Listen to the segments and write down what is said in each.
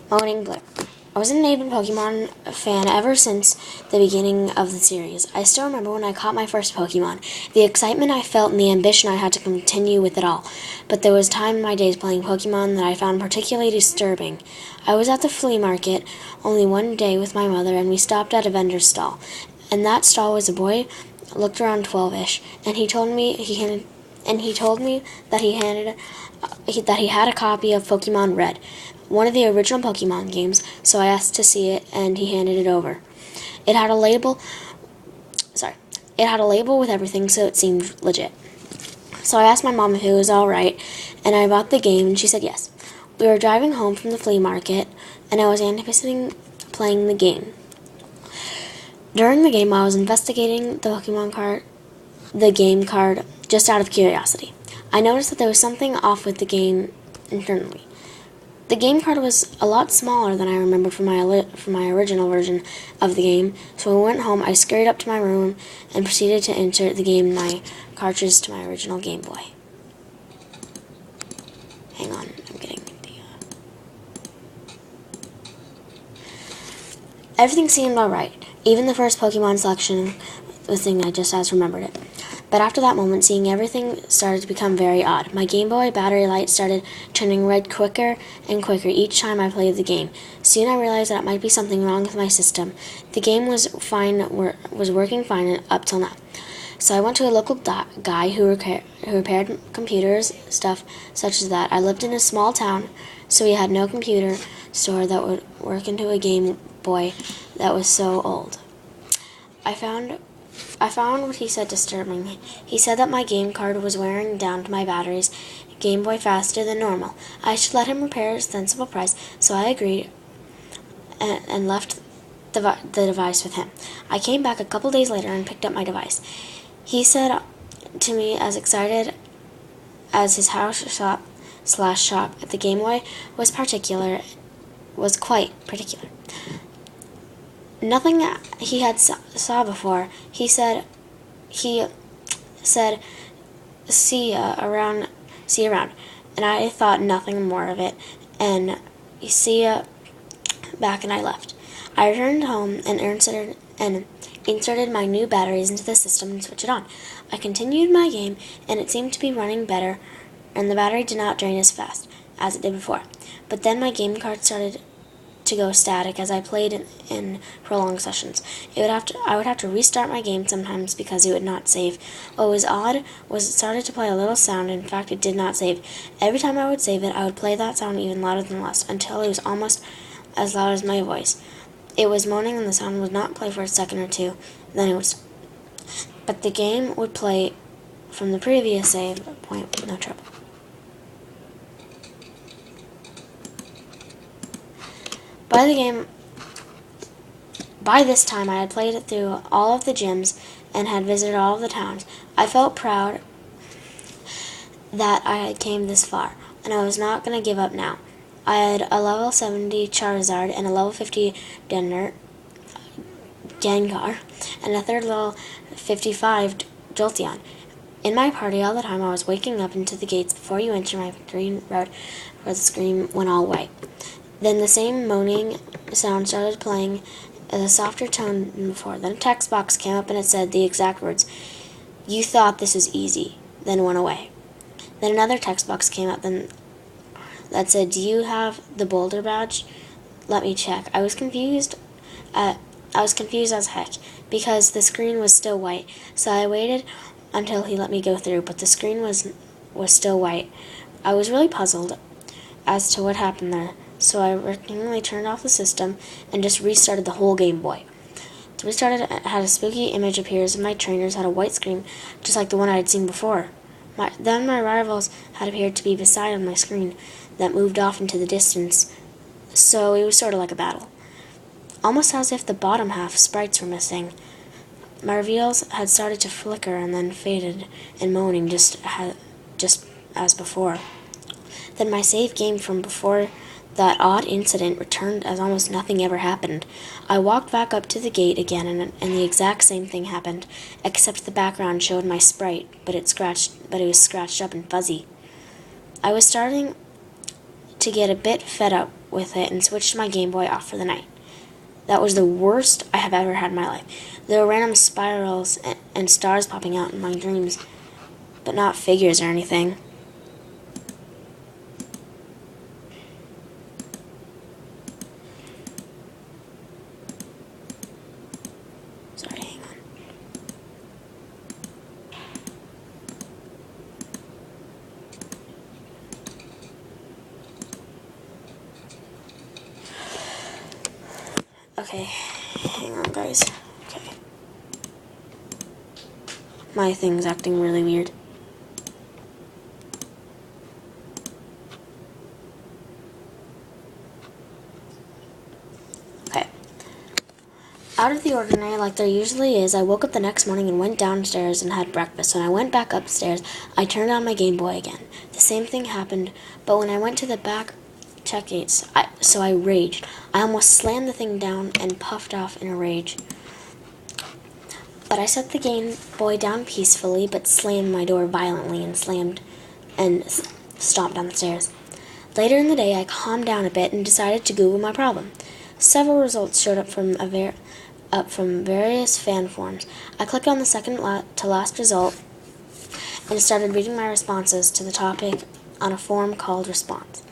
Moaning Blue. I was an avid Pokemon fan ever since the beginning of the series. I still remember when I caught my first Pokemon, the excitement I felt and the ambition I had to continue with it all. But there was time in my days playing Pokemon that I found particularly disturbing. I was at the flea market only one day with my mother, and we stopped at a vendor's stall. And that stall was a boy, looked around 12-ish, and he told me that he had a copy of Pokemon Red, one of the original Pokemon games, so I asked to see it, and he handed it over. It had a label with everything, so it seemed legit. So I asked my mom if it was alright, and I bought the game, and she said yes. We were driving home from the flea market, and I was anticipating playing the game. During the game, I was investigating the game card, just out of curiosity. I noticed that there was something off with the game internally. The game card was a lot smaller than I remembered from my original version of the game, so when I went home, I scurried up to my room and proceeded to insert the game in my cartridge to my original Game Boy. Hang on, I'm getting the... Everything seemed alright, even the first Pokemon selection, the thing I just as remembered it. But after that moment, seeing everything started to become very odd. My Game Boy battery light started turning red quicker and quicker each time I played the game. Soon I realized that it might be something wrong with my system. The game was working fine up till now. So I went to a local guy who repaired computers, stuff such as that. I lived in a small town, so he had no computer store that would work into a Game Boy that was so old. I found what he said disturbing. He said that my game card was wearing down to my battery's Game Boy faster than normal. I should let him repair at a sensible price, so I agreed and left the device with him. I came back a couple days later and picked up my device. He said to me, as excited as his house shop at the Game Boy was quite particular. Nothing he had saw before. He said, see you around, and I thought nothing more of it, and see ya back, and I left. I returned home and inserted my new batteries into the system and switched it on. I continued my game, and it seemed to be running better, and the battery did not drain as fast as it did before. But then my game card started to go static as I played in prolonged sessions. I would have to restart my game sometimes because it would not save. What was odd was it started to play a little sound. In fact, it did not save. Every time I would save it, I would play that sound even louder than last until it was almost as loud as my voice. It was moaning and the sound would not play for a second or two. Then it would stop. But the game would play from the previous save point with no trouble. By this time, I had played it through all of the gyms and had visited all of the towns. I felt proud that I had came this far, and I was not going to give up now. I had a level 70 Charizard and a level 50 Gengar, and a third level 55 Jolteon. In my party all the time, I was waking up into the gates before you enter my green road where the scream went all white. Then the same moaning sound started playing in a softer tone than before. Then a text box came up and it said the exact words, "You thought this was easy," then went away. Then another text box came up that said, "Do you have the Boulder badge? Let me check." I was confused as heck because the screen was still white. So I waited until he let me go through, but the screen was still white. I was really puzzled as to what happened there. So I randomly turned off the system and just restarted the whole Game Boy. To restart it, had a spooky image appears and my trainers had a white screen just like the one I had seen before. Then my rivals had appeared to be beside my screen that moved off into the distance, so it was sort of like a battle. Almost as if the bottom half sprites were missing. My reveals had started to flicker and then faded and moaning just as before. Then my save game from before that odd incident returned as almost nothing ever happened. I walked back up to the gate again, and the exact same thing happened, except the background showed my sprite, but it was scratched up and fuzzy. I was starting to get a bit fed up with it and switched my Game Boy off for the night. That was the worst I have ever had in my life. There were random spirals and stars popping out in my dreams, but not figures or anything. Sorry, hang on. Okay, hang on, guys. Okay. My thing's acting really weird. Okay. Out of the ordinary, like there usually is, I woke up the next morning and went downstairs and had breakfast. When I went back upstairs, I turned on my Game Boy again. The same thing happened, but when I went to the back check gates, so I raged. I almost slammed the thing down and puffed off in a rage. But I set the Game Boy down peacefully, but slammed my door violently and stomped down the stairs. Later in the day, I calmed down a bit and decided to Google my problem. Several results showed up from various fan forums. I clicked on the second to last result and started reading my responses to the topic on a forum called Response.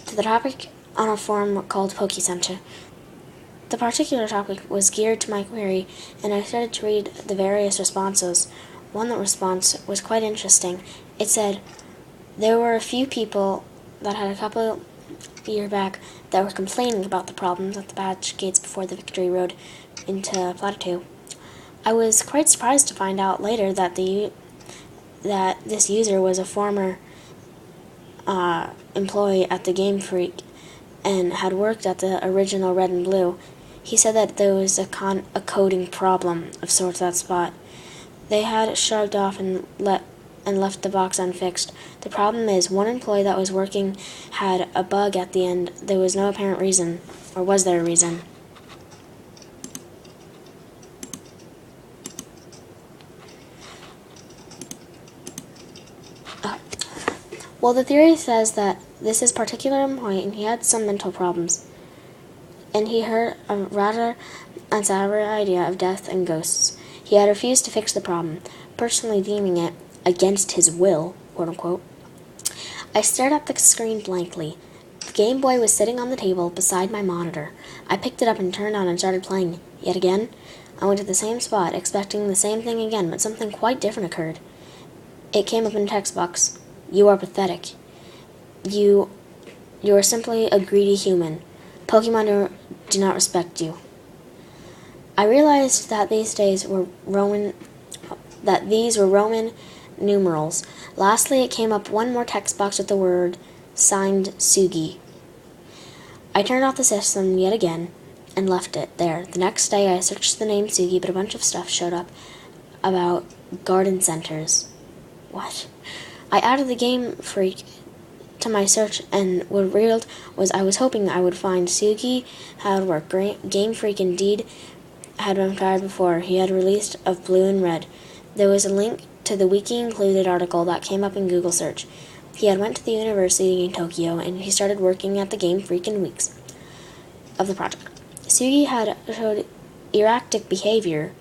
To the topic on a forum called Poke Center. The particular topic was geared to my query, and I started to read the various responses. One response was quite interesting. It said, there were a few people that had a couple years back that were complaining about the problems at the badge gates before the Victory Road into Plateau. I was quite surprised to find out later that this user was a former employee at the Game Freak and had worked at the original Red and Blue. He said that there was a coding problem of sorts at that spot. They had shrugged off and left the box unfixed. The problem is, one employee that was working had a bug at the end. There was no apparent reason, or was there a reason? Well, the theory says that this is particular employee and he had some mental problems, and he heard a rather unsavory idea of death and ghosts. He had refused to fix the problem, personally deeming it against his will, quote-unquote. I stared at the screen blankly. The Game Boy was sitting on the table beside my monitor. I picked it up and turned on and started playing. Yet again, I went to the same spot, expecting the same thing again, but something quite different occurred. It came up in text box. You are pathetic. You are simply a greedy human. Pokemon do not respect you. I realized that these were Roman numerals. Lastly, it came up one more text box with the word signed Sugi. I turned off the system yet again and left it there. The next day I searched the name Sugi, but a bunch of stuff showed up about garden centers. What? I added the Game Freak to my search, and what revealed was I was hoping I would find Sugi had worked. Game Freak indeed had been fired before. He had released of Blue and Red. There was a link to the wiki included article that came up in Google search. He had went to the university in Tokyo, and he started working at the Game Freak in weeks of the project. Sugi had showed erratic behavior,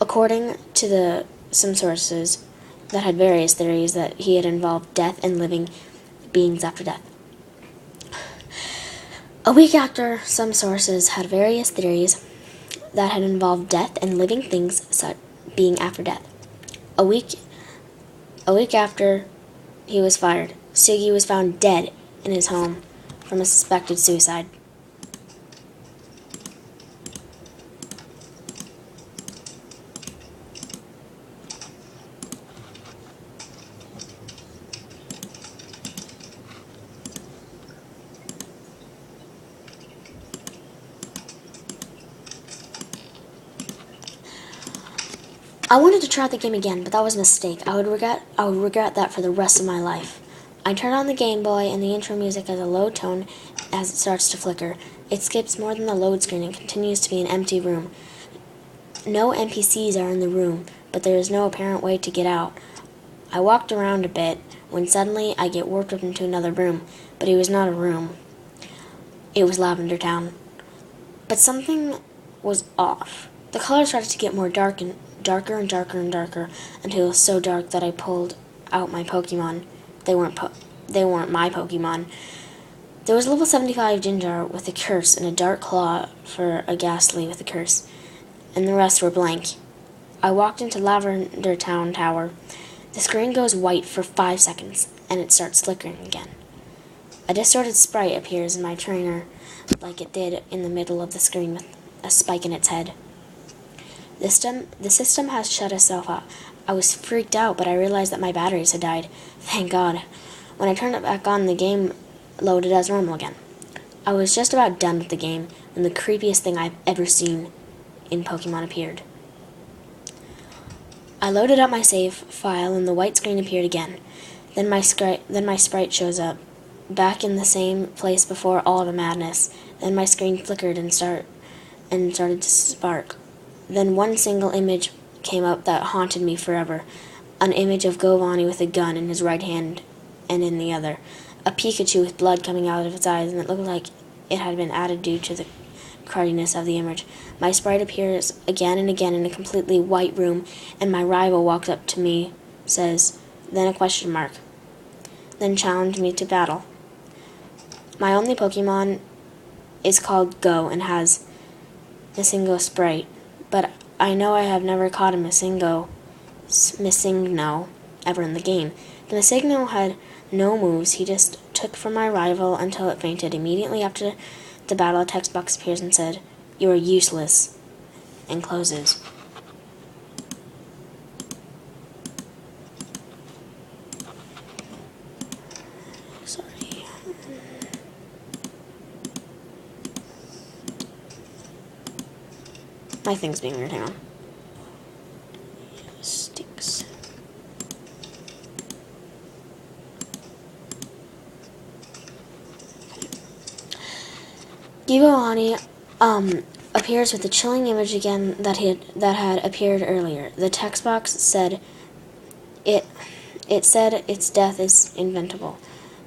according to some sources that had various theories that he had involved death and living beings after death. A week after, some sources had various theories that had involved death and living things being after death. A week after he was fired, Sugi was found dead in his home from a suspected suicide. I wanted to try the game again, but that was a mistake. I would regret that for the rest of my life. I turned on the Game Boy, and the intro music has a low tone as it starts to flicker. It skips more than the load screen and continues to be an empty room. No NPCs are in the room. but there is no apparent way to get out. I walked around a bit when suddenly I get warped up into another room, but it was not a room. It was Lavender Town. But something was off. The colors started to get more darker and darker until it was so dark that I pulled out my Pokemon. They weren't my Pokemon. There was a level 75 Ginger with a curse and a Dark Claw for a Ghastly with a curse, and the rest were blank. I walked into Lavender Town Tower. The screen goes white for 5 seconds, and it starts flickering again. A distorted sprite appears in my trainer, like it did in the middle of the screen with a spike in its head. The system has shut itself off. I was freaked out, but I realized that my batteries had died. Thank God. When I turned it back on, the game loaded as normal again. I was just about done with the game when the creepiest thing I've ever seen in Pokemon appeared. I loaded up my save file and the white screen appeared again. Then my sprite shows up, back in the same place before all the madness. Then my screen flickered and started to spark. Then one single image came up that haunted me forever. An image of Giovanni with a gun in his right hand and in the other. A Pikachu with blood coming out of its eyes, and it looked like it had been added due to the crudiness of the image. My sprite appears again and again in a completely white room, and my rival walks up to me, says, then a question mark, then challenged me to battle. My only Pokemon is called Go and has Missingo sprite, but I know I have never caught a Missingo ever in the game. The Missingo had no moves. He just took from my rival until it fainted. Immediately after the battle, a text box appears and said, "You are useless," and closes. Sorry. My thing's being weird. Hang on. Stinks. Giovanni appears with the chilling image again that had appeared earlier. The text box said it said its death is inventable.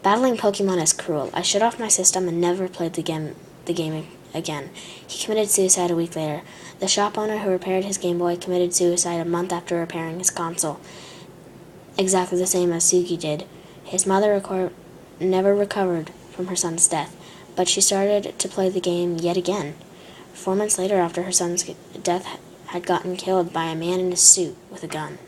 Battling Pokemon is cruel. I shut off my system and never played the game again. He committed suicide a week later. The shop owner who repaired his Game Boy committed suicide a month after repairing his console. Exactly the same as Sugi did. His mother never recovered from her son's death, but she started to play the game yet again. 4 months later, after her son's death, had gotten killed by a man in a suit with a gun.